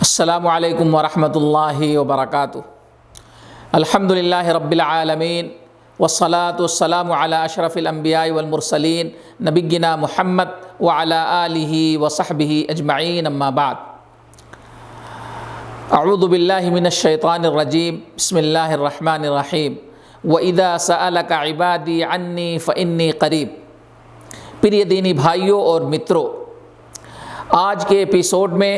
السلام علیکم ورحمۃ اللہ وبرکاتہ۔ الحمدللہ رب العالمین والصلاة والسلام علی اشرف الانبیاء والمرسلین نبینا محمد وعلی آلہ وصحبہ اجمعین، اما بعد۔ اعوذ باللہ من الشیطان الرجیم، بسم اللہ الرحمن الرحیم۔ وَإِذَا سَأَلَكَ عِبَادِي عَنِّي فَإِنِّي قَرِيب۔ پریہ دینی بھائیوں اور متروں، آج کے ایپیسوڈ میں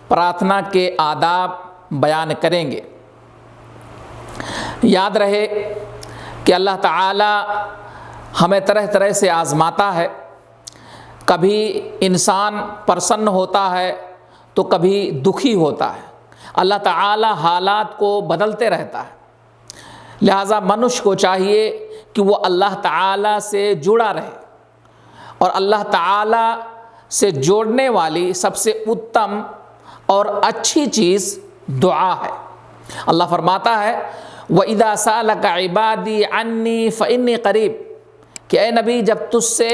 پرارتھنا کے آداب بیان کریں گے۔ یاد رہے کہ اللہ تعالی ہمیں طرح طرح سے آزماتا ہے۔ کبھی انسان پرسن ہوتا ہے تو کبھی دکھی ہوتا ہے۔ اللہ تعالی حالات کو بدلتے رہتا ہے، لہذا منش کو چاہیے کہ وہ اللہ تعالی سے جڑا رہے، اور اللہ تعالی سے جوڑنے والی سب سے اتم اور اچھی چیز دعا ہے۔ اللہ فرماتا ہے وَإِذَا سَأَلَكَ عِبَادِي عَنِّي فَإِنِّي قَرِيب، کہ اے نبی جب تجھ سے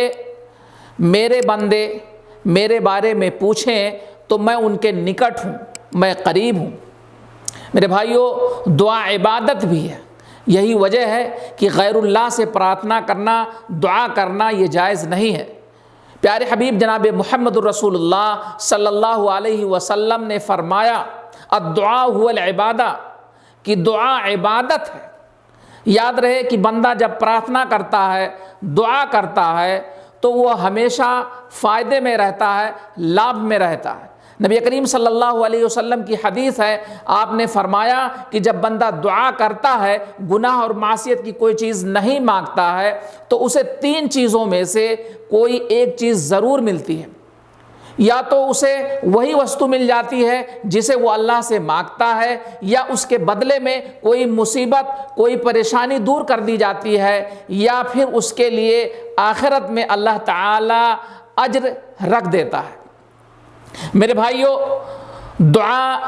میرے بندے میرے بارے میں پوچھیں تو میں ان کے نکٹ ہوں، میں قریب ہوں۔ میرے بھائیوں، دعا عبادت بھی ہے۔ یہی وجہ ہے کہ غیر اللہ سے پرارتھنا کرنا، دعا کرنا یہ جائز نہیں ہے۔ پیارے حبیب جناب محمد الرسول اللہ صلی اللہ علیہ وسلم نے فرمایا الدعاء هو العبادہ، کہ دعا عبادت ہے۔ یاد رہے کہ بندہ جب پرارتھنا کرتا ہے، دعا کرتا ہے تو وہ ہمیشہ فائدے میں رہتا ہے، لابھ میں رہتا ہے۔ نبی کریم صلی اللہ علیہ وسلم کی حدیث ہے، آپ نے فرمایا کہ جب بندہ دعا کرتا ہے، گناہ اور معصیت کی کوئی چیز نہیں مانگتا ہے، تو اسے تین چیزوں میں سے کوئی ایک چیز ضرور ملتی ہے۔ یا تو اسے وہی وستو مل جاتی ہے جسے وہ اللہ سے مانگتا ہے، یا اس کے بدلے میں کوئی مصیبت، کوئی پریشانی دور کر دی جاتی ہے، یا پھر اس کے لیے آخرت میں اللہ تعالی اجر رکھ دیتا ہے۔ میرے بھائیوں، دعا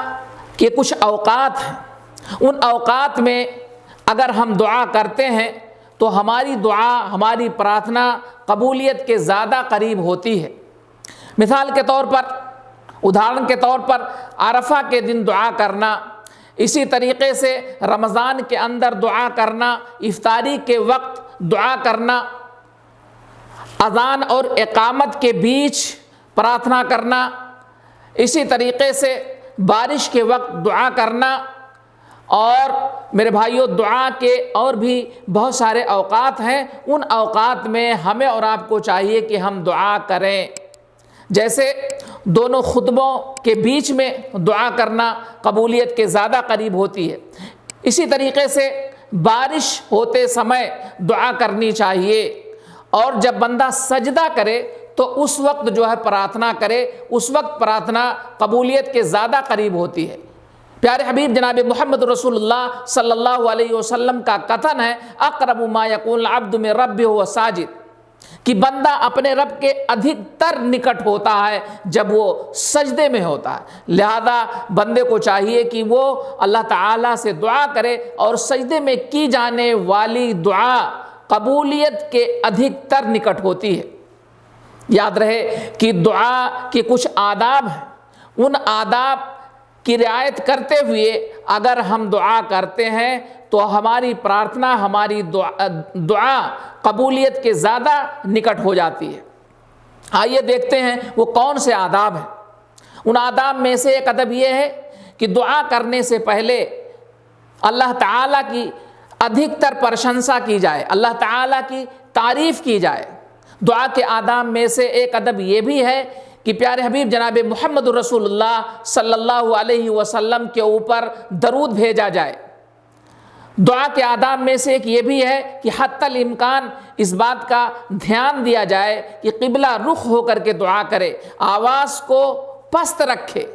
کے کچھ اوقات ہیں۔ ان اوقات میں اگر ہم دعا کرتے ہیں تو ہماری دعا، ہماری پرارتھنا قبولیت کے زیادہ قریب ہوتی ہے۔ مثال کے طور پر، ادھارن کے طور پر عرفہ کے دن دعا کرنا، اسی طریقے سے رمضان کے اندر دعا کرنا، افطاری کے وقت دعا کرنا، اذان اور اقامت کے بیچ پرارتھنا کرنا، اسی طریقے سے بارش کے وقت دعا کرنا، اور میرے بھائیوں دعا کے اور بھی بہت سارے اوقات ہیں۔ ان اوقات میں ہمیں اور آپ کو چاہیے کہ ہم دعا کریں۔ جیسے دونوں خطبوں کے بیچ میں دعا کرنا قبولیت کے زیادہ قریب ہوتی ہے۔ اسی طریقے سے بارش ہوتے سمے دعا کرنی چاہیے، اور جب بندہ سجدہ کرے تو اس وقت جو ہے پرارتھنا کرے، اس وقت پرارتھنا قبولیت کے زیادہ قریب ہوتی ہے۔ پیارے حبیب جناب محمد رسول اللہ صلی اللہ علیہ وسلم کا کتھن ہے اقرب ما یکون العبد من ربہ وہو ساجد، کہ بندہ اپنے رب کے ادھک تر نکٹ ہوتا ہے جب وہ سجدے میں ہوتا ہے۔ لہذا بندے کو چاہیے کہ وہ اللہ تعالیٰ سے دعا کرے، اور سجدے میں کی جانے والی دعا قبولیت کے ادھک تر نکٹ ہوتی ہے۔ یاد رہے کہ دعا کے کچھ آداب ہیں۔ ان آداب کی رعایت کرتے ہوئے اگر ہم دعا کرتے ہیں تو ہماری پرارتھنا، ہماری دعا قبولیت کے زیادہ نکٹ ہو جاتی ہے۔ آئیے دیکھتے ہیں وہ کون سے آداب ہیں۔ ان آداب میں سے ایک ادب یہ ہے کہ دعا کرنے سے پہلے اللہ تعالیٰ کی ادھک تر پرشنسا کی جائے، اللہ تعالیٰ کی تعریف کی جائے۔ دعا کے آداب میں سے ایک ادب یہ بھی ہے کہ پیارے حبیب جناب محمد رسول اللہ صلی اللہ علیہ وسلم کے اوپر درود بھیجا جائے۔ دعا کے آداب میں سے ایک یہ بھی ہے کہ حتی الامکان اس بات کا دھیان دیا جائے کہ قبلہ رخ ہو کر کے دعا کرے، آواز کو پست رکھے۔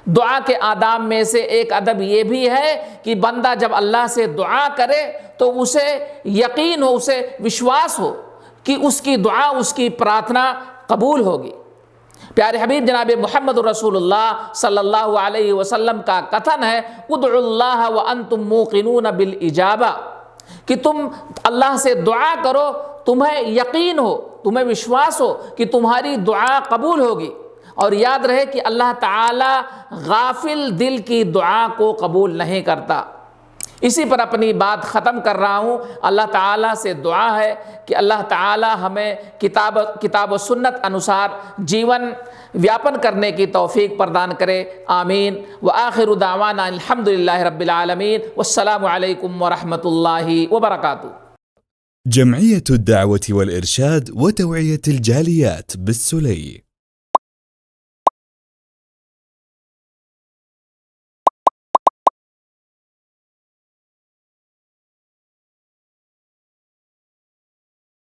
دعا کے آداب میں سے ایک ادب یہ بھی ہے کہ بندہ جب اللہ سے دعا کرے تو اسے یقین ہو، اسے وشواس ہو کہ اس کی دعا، اس کی پرارتھنا قبول ہوگی۔ پیارے حبیب جناب محمد رسول اللہ صلی اللہ علیہ وسلم کا کتھن ہے ادعوا اللہ وانتم موقنون بالاجابہ، کہ تم اللہ سے دعا کرو، تمہیں یقین ہو، تمہیں وشواس ہو کہ تمہاری دعا قبول ہوگی۔ اور یاد رہے کہ اللہ تعالی غافل دل کی دعا کو قبول نہیں کرتا۔ اسی پر اپنی بات ختم کر رہا ہوں۔ اللہ تعالیٰ سے دعا ہے کہ اللہ تعالیٰ ہمیں کتاب و سنت انوسار جیون ویاپن کرنے کی توفیق پردان کرے، آمین۔ وآخر دعوانا الحمدللہ رب العالمین، والسلام علیکم ورحمۃ اللہ وبرکاتہ۔ جمعية الدعوة والإرشاد وتوعية الجاليات بالسلي